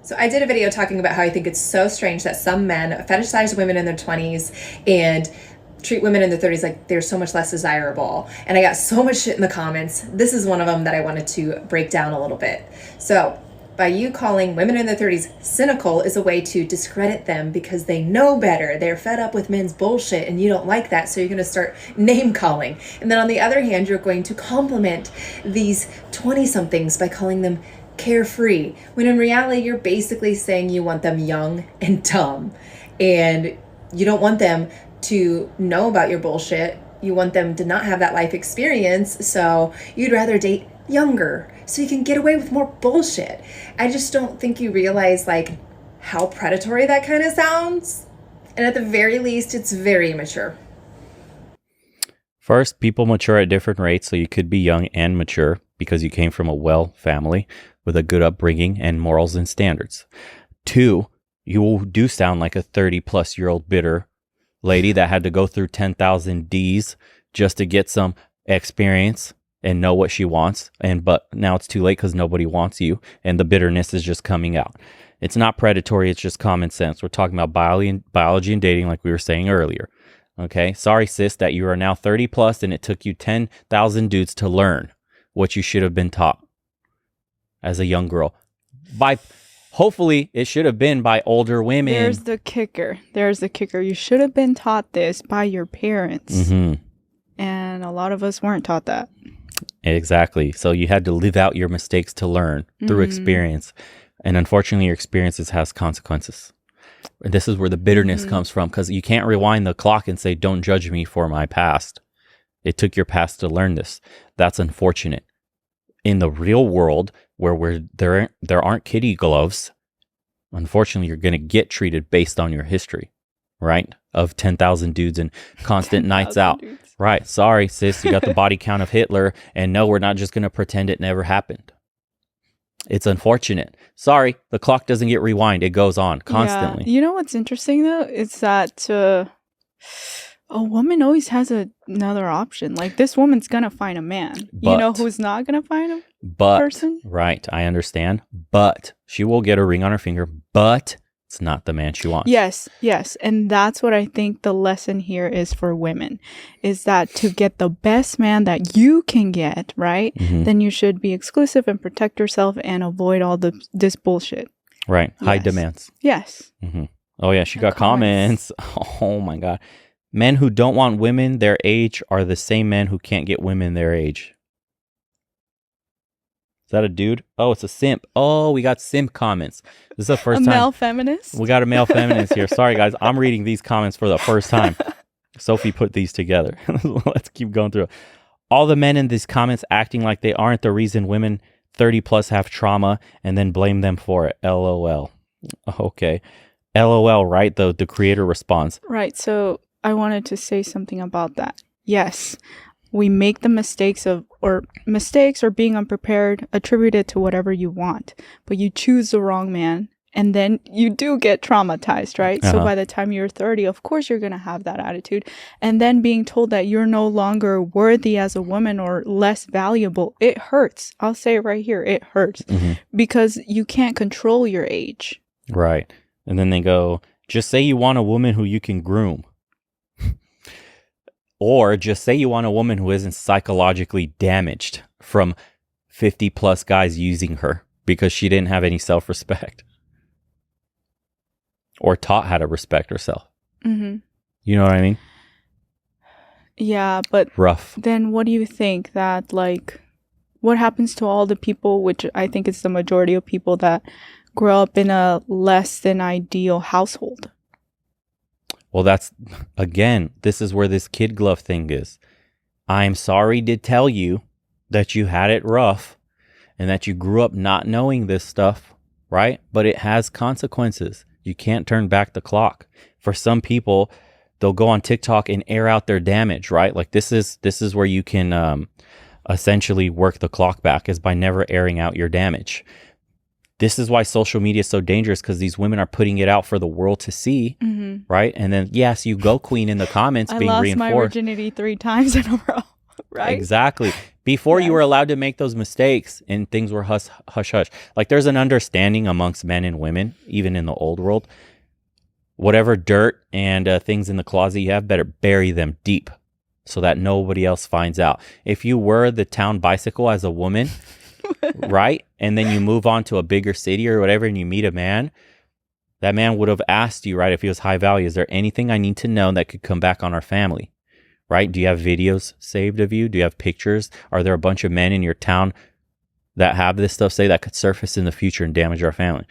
So I did a video talking about how I think it's so strange that some men fetishize women in their 20s and treat women in their 30s like they're so much less desirable. And I got so much shit in the comments. This is one of them that I wanted to break down a little bit. So by you calling women in their 30s cynical is a way to discredit them because they know better. They're fed up with men's bullshit and you don't like that, so you're going to start name calling. And then on the other hand, you're going to compliment these 20-somethings by calling them carefree, when in reality you're basically saying you want them young and dumb, and you don't want them to know about your bullshit. You want them to not have that life experience, so you'd rather date younger so you can get away with more bullshit. I just don't think you realize like how predatory that kind of sounds, and at the very least it's very immature. First, people mature at different rates, so you could be young and mature because you came from a well family with a good upbringing and morals and standards. 2, you do sound like a 30-plus-year-old bitter lady that had to go through 10,000 Ds just to get some experience and know what she wants. But now it's too late because nobody wants you, and the bitterness is just coming out. It's not predatory. It's just common sense. We're talking about biology and dating like we were saying earlier. Okay. Sorry, sis, that you are now 30 plus and it took you 10,000 dudes to learn what you should have been taught as a young girl. Hopefully it should have been by older women. There's the kicker. You should have been taught this by your parents. Mm-hmm. And a lot of us weren't taught that. Exactly. So you had to live out your mistakes to learn through experience. And unfortunately, your experiences has consequences. This is where the bitterness comes from, because you can't rewind the clock and say, don't judge me for my past. It took your past to learn this. That's unfortunate. In the real world, where there aren't kitty gloves, unfortunately, you're going to get treated based on your history, right? Of 10,000 dudes and constant nights out. Dudes. Right. Sorry, sis, you got the body count of Hitler. And no, we're not just going to pretend it never happened. It's unfortunate. Sorry, the clock doesn't get rewind. It goes on constantly. Yeah. You know what's interesting, though? It's that a woman always has another option. Like, this woman's going to find a man. You know who's not going to find a person? Right, I understand. But she will get a ring on her finger, but it's not the man she wants. Yes. And that's what I think the lesson here is for women, is that to get the best man that you can get, right? Mm-hmm. Then you should be exclusive and protect yourself and avoid all this bullshit. Right. High demands. Yes. Mm-hmm. Oh, yeah. She got comments. Oh, my God. Men who don't want women their age are the same men who can't get women their age. Is that a dude? Oh, it's a simp. Oh, we got simp comments. This is the first time. A male feminist? We got a male feminist here. Sorry, guys. I'm reading these comments for the first time. Sophie put these together. Let's keep going through it. All the men in these comments acting like they aren't the reason women 30 plus have trauma and then blame them for it. LOL. Okay. LOL, right? The creator responds. Right. So I wanted to say something about that. Yes. We make the mistakes or being unprepared attributed to whatever you want, but you choose the wrong man and then you do get traumatized, right? Uh-huh. So by the time you're 30, of course you're going to have that attitude. And then being told that you're no longer worthy as a woman or less valuable, it hurts. I'll say it right here. It hurts because you can't control your age. Right. And then they go, just say you want a woman who you can groom. Or just say you want a woman who isn't psychologically damaged from 50 plus guys using her because she didn't have any self-respect or taught how to respect herself. Mm-hmm. You know what I mean? Yeah, but rough. Then what do you think that, like, what happens to all the people, which I think it's the majority of people that grow up in a less than ideal household? Well, this is where this kid glove thing is. I'm sorry to tell you that you had it rough and that you grew up not knowing this stuff, right? But it has consequences. You can't turn back the clock. For some people, they'll go on TikTok and air out their damage, right? Like this is where you can essentially work the clock back, is by never airing out your damage. This is why social media is so dangerous, because these women are putting it out for the world to see, right? And then, yes, you go queen in the comments being reinforced. I lost my virginity 3 times in a row. right? Exactly. Before you Yes. were allowed to make those mistakes and things were hush hush. Like there's an understanding amongst men and women, even in the old world. Whatever dirt and things in the closet you have, better bury them deep so that nobody else finds out. If you were the town bicycle as a woman, right? And then you move on to a bigger city or whatever and you meet a man, that man would have asked you, right? If he was high value, is there anything I need to know that could come back on our family? Right? Do you have videos saved of you? Do you have pictures? Are there a bunch of men in your town that have this stuff say that could surface in the future and damage our family?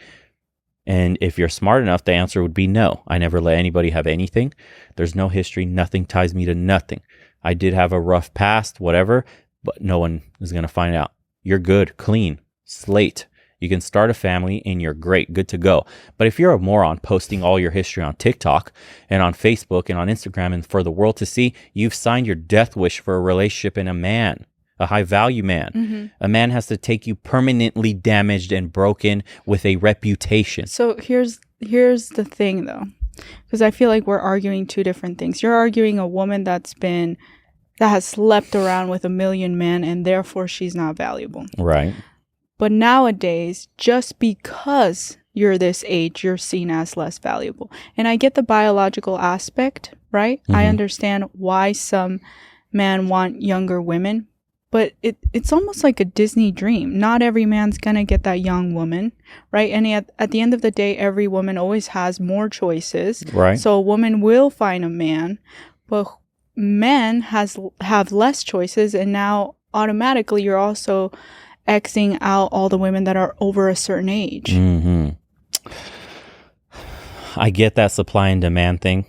And if you're smart enough, the answer would be no. I never let anybody have anything. There's no history. Nothing ties me to nothing. I did have a rough past, whatever, but no one is going to find out. You're good, clean, slate. You can start a family and you're great, good to go. But if you're a moron posting all your history on TikTok and on Facebook and on Instagram and for the world to see, you've signed your death wish for a relationship in a man, a high value man. Mm-hmm. A man has to take you permanently damaged and broken with a reputation. So here's the thing though, because I feel like we're arguing two different things. You're arguing a woman that has slept around with a million men and therefore she's not valuable. Right. But nowadays, just because you're this age, you're seen as less valuable. And I get the biological aspect, right? Mm-hmm. I understand why some men want younger women, but it's almost like a Disney dream. Not every man's going to get that young woman, right? And at the end of the day, every woman always has more choices. Right. So a woman will find a man, but men have less choices, and now automatically you're also Xing out all the women that are over a certain age. Mm-hmm. I get that supply and demand thing.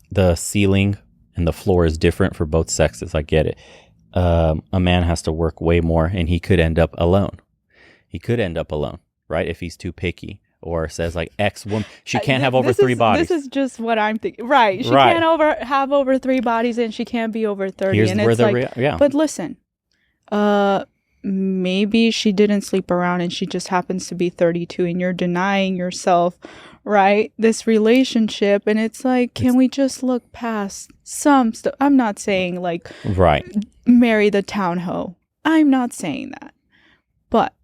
The ceiling and the floor is different for both sexes. I get it. A man has to work way more and he could end up alone. He could end up alone, right? If he's too picky or says like X woman, she can't have over 3 bodies. This is just what I'm thinking. Right. She Right. can't have over 3 bodies and she can't be over 30. Here's and where it's the like, yeah. But listen, maybe she didn't sleep around and she just happens to be 32 and you're denying yourself, right, this relationship. And it's like, can we just look past some stuff? I'm not saying like Right. marry the town hoe. I'm not saying that. But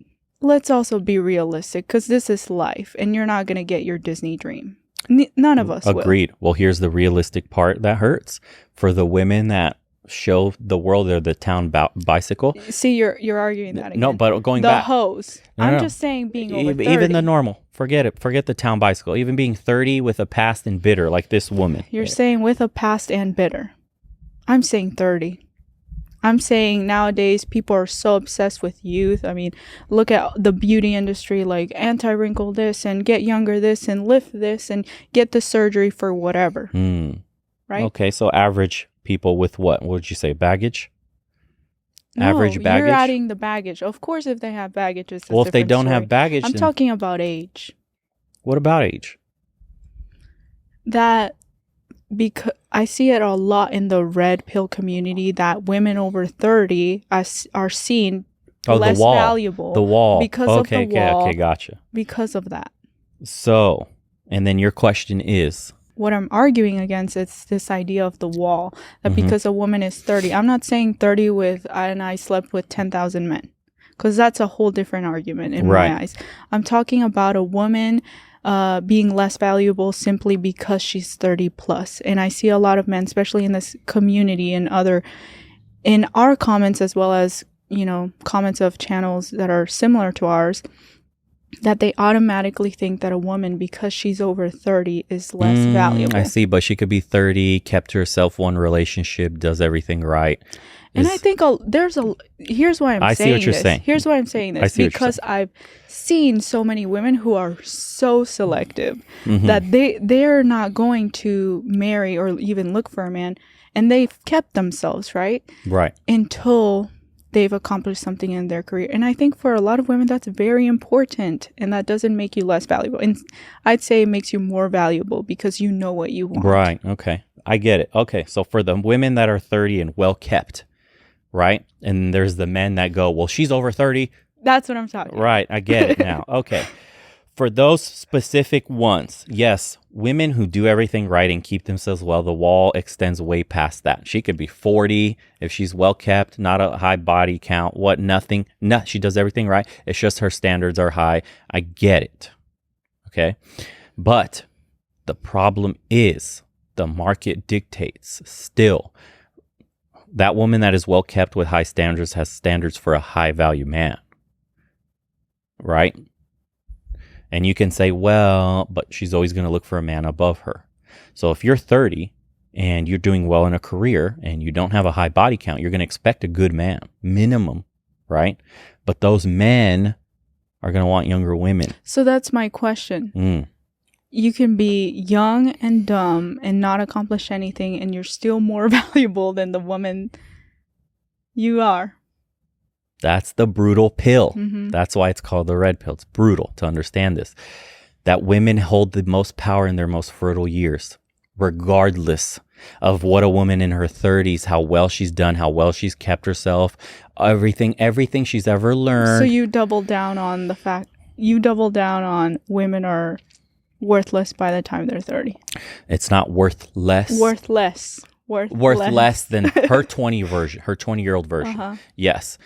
let's also be realistic, because this is life and you're not going to get your Disney dream. None of us Agreed. Well, here's the realistic part that hurts. For the women that show the world they're the town bicycle. See, you're arguing that again. No, but going the back. hoes. No, I'm no. just saying being over 30. Even the normal. Forget it. Forget the town bicycle. Even being 30 with a past and bitter like this woman. You're saying with a past and bitter. I'm saying 30. I'm saying nowadays people are so obsessed with youth. I mean, look at the beauty industry, like anti-wrinkle this and get younger this and lift this and get the surgery for whatever. Right? Okay, so average people with what? What would you say? Baggage? Average baggage? You're adding the baggage. Of course, if they have baggage, it's a well, if they different don't story. have baggage, I'm then talking about age. what about age? That because I see it a lot in the red pill community that women over 30 are seen less the wall. valuable. The wall. Because of the wall. Okay, gotcha. Because of that. So, and then your question is? What I'm arguing against is this idea of the wall. That because a woman is 30. I'm not saying 30 and I slept with 10,000 men. Because that's a whole different argument in my eyes. I'm talking about a woman being less valuable simply because she's 30 plus. And I see a lot of men, especially in this community and in our comments, as well as, comments of channels that are similar to ours, that they automatically think that a woman, because she's over 30, is less valuable. I see, but she could be 30, kept to herself one relationship, does everything right. And I think here's why I'm saying this. I see what you're saying. Here's why I'm saying this. Because I've seen so many women who are so selective that they're not going to marry or even look for a man, and they've kept themselves, right? Right. Until they've accomplished something in their career. And I think for a lot of women, that's very important, and that doesn't make you less valuable. And I'd say it makes you more valuable because you know what you want. Right. Okay. I get it. Okay. So for the women that are 30 and well kept, right? And there's the men that go, well, she's over 30. That's what I'm talking about. Right. I get it now. Okay. For those specific ones, yes, women who do everything right and keep themselves well, the wall extends way past that. She could be 40 if she's well kept, not a high body count, nothing. No, she does everything right. It's just her standards are high. I get it. Okay. But the problem is the market dictates still. That woman that is well kept with high standards has standards for a high value man. Right? And you can say, well, but she's always going to look for a man above her. So if you're 30 and you're doing well in a career and you don't have a high body count, you're going to expect a good man, minimum, right? But those men are going to want younger women. So that's my question. You can be young and dumb and not accomplish anything, and you're still more valuable than the woman you are. That's the brutal pill. Mm-hmm. That's why it's called the red pill. It's brutal to understand this. That women hold the most power in their most fertile years, regardless of what a woman in her 30s, how well she's done, how well she's kept herself, everything she's ever learned. So you double down on women are worthless by the time they're 30. It's not worth less. Worth less than her 20-year-old version. Uh-huh. Yes.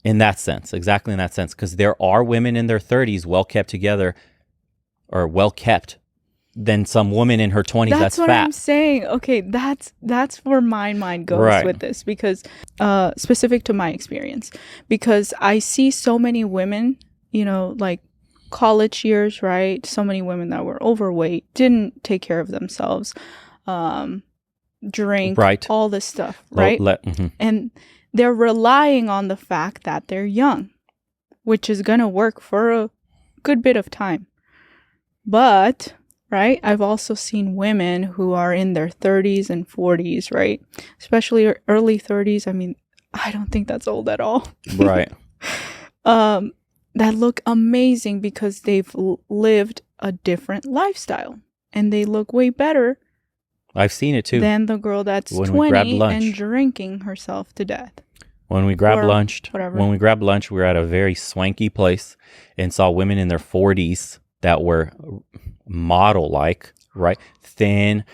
In that sense, exactly in that sense, because there are women in their 30s well kept together or well kept than some woman in her 20s that's what fat. I'm saying. Okay, that's where my mind goes Right. with this, because specific to my experience, because I see so many women, like college years, right? So many women that were overweight, didn't take care of themselves, drink, right. all this stuff, right? Mm-hmm. And they're relying on the fact that they're young, which is going to work for a good bit of time. But, right, I've also seen women who are in their 30s and 40s, right? Especially early 30s. I mean, I don't think that's old at all. Right. That look amazing because they've lived a different lifestyle. And they look way better. I've seen it too. Than the girl that's when 20 and drinking herself to death. When we grabbed lunch, we were at a very swanky place and saw women in their 40s that were model-like, right? Thin,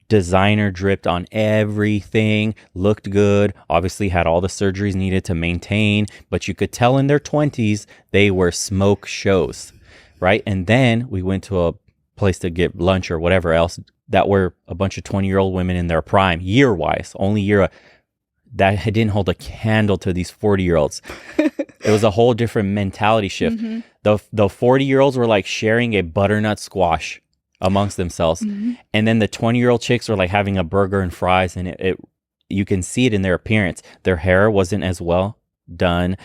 designer dripped on everything, looked good, obviously had all the surgeries needed to maintain, but you could tell in their 20s they were smoke shows, right? And then we went to a place to get lunch or whatever else that were a bunch of 20-year-old women in their prime, year-wise, only year that didn't hold a candle to these 40-year-olds. It was a whole different mentality shift. Mm-hmm. The 40-year-olds were like sharing a butternut squash amongst themselves. Mm-hmm. And then the 20-year-old chicks were like having a burger and fries, and it you can see it in their appearance. Their hair wasn't as well done,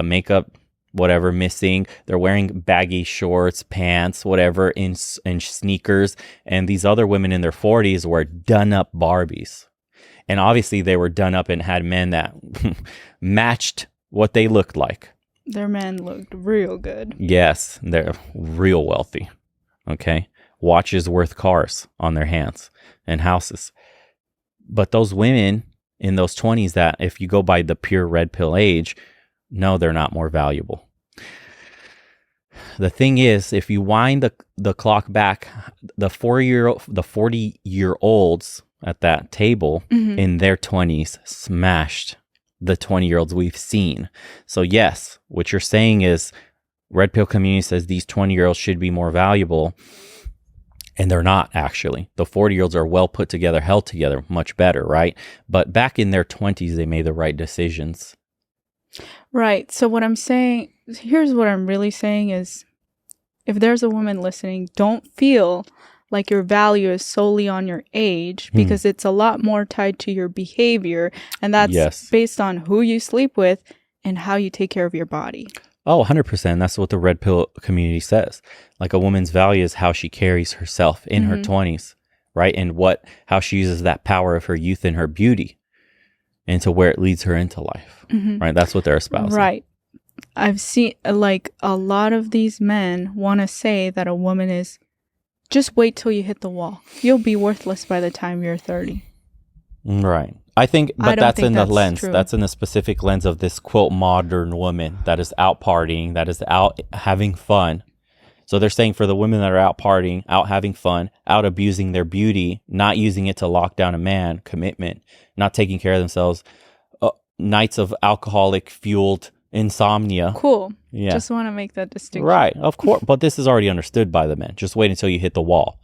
makeup, whatever, missing. They're wearing baggy shorts, pants, whatever, in sneakers. And these other women in their 40s were done up Barbies. And obviously they were done up and had men that matched what they looked like. Their men looked real good. Yes, they're real wealthy. Okay. Watches worth cars on their hands and houses. But those women in those 20s that, if you go by the pure red pill age, no, they're not more valuable. The thing is, if you wind the clock back, the 40-year-olds at that table Mm-hmm. in their 20s smashed the 20-year-olds we've seen. So yes, what you're saying is red pill community says these 20-year-olds should be more valuable, and they're not actually. The 40-year-olds are well put together, held together, much better, right? But back in their 20s, they made the right decisions. Right. So what I'm saying, here's what I'm really saying is, if there's a woman listening, don't feel like your value is solely on your age, because it's a lot more tied to your behavior. And that's based on who you sleep with and how you take care of your body. Oh, 100%. That's what the red pill community says. Like, a woman's value is how she carries herself in her 20s, right? And how she uses that power of her youth and her beauty into where it leads her into life, right? That's what they're espousing. Right. I've seen, like, a lot of these men want to say that a woman is, just wait till you hit the wall. You'll be worthless by the time you're 30. Right. I think, but that's in the lens. True. That's in the specific lens of this, quote, modern woman that is out partying, that is out having fun. So they're saying for the women that are out partying, out having fun, out abusing their beauty, not using it to lock down a man, commitment, not taking care of themselves, nights of alcoholic fueled insomnia. Cool. Yeah. Just want to make that distinction. Right. Of course. But this is already understood by the men. Just wait until you hit the wall,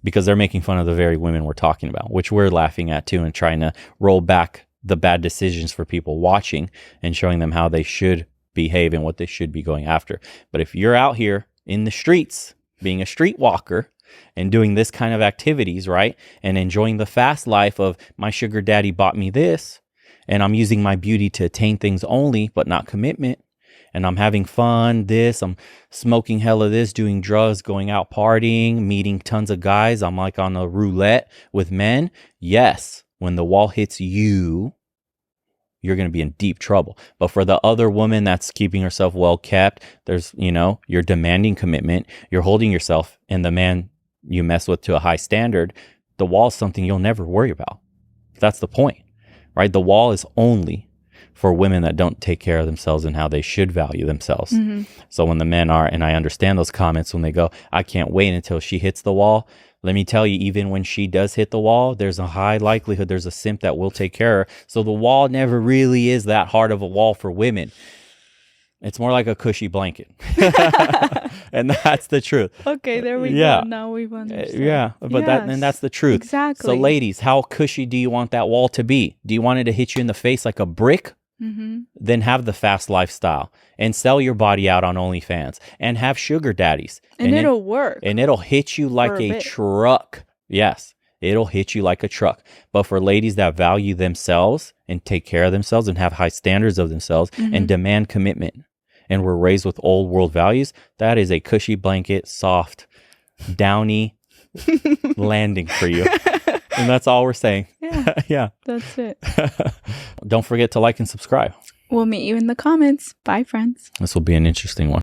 because they're making fun of the very women we're talking about, which we're laughing at too, and trying to roll back the bad decisions for people watching and showing them how they should behave and what they should be going after. But if you're out here in the streets being a streetwalker and doing this kind of activities, right, and enjoying the fast life of my sugar daddy bought me this, and I'm using my beauty to attain things only but not commitment, and I'm having fun, I'm smoking hella this, doing drugs, going out partying, meeting tons of guys, I'm like on a roulette with men, yes, when the wall hits you, you're going to be in deep trouble. But for the other woman that's keeping herself well kept, there's, you're demanding commitment, you're holding yourself and the man you mess with to a high standard, the wall is something you'll never worry about. That's the point, right? The wall is only for women that don't take care of themselves and how they should value themselves. Mm-hmm. So when the men are, and I understand those comments when they go, I can't wait until she hits the wall. Let me tell you, even when she does hit the wall, there's a high likelihood there's a simp that will take care of her. So the wall never really is that hard of a wall for women. It's more like a cushy blanket. And that's the truth. Okay, there we go. Now we've understood. Yeah, but that's the truth. Exactly. So ladies, how cushy do you want that wall to be? Do you want it to hit you in the face like a brick? Mm-hmm. Then have the fast lifestyle and sell your body out on OnlyFans and have sugar daddies. And it'll work. And it'll hit you like a truck. Yes, it'll hit you like a truck. But for ladies that value themselves and take care of themselves and have high standards of themselves and demand commitment and were raised with old world values, that is a cushy blanket, soft, downy landing for you. And that's all we're saying. Yeah. Yeah. That's it. Don't forget to like and subscribe. We'll meet you in the comments. Bye, friends. This will be an interesting one.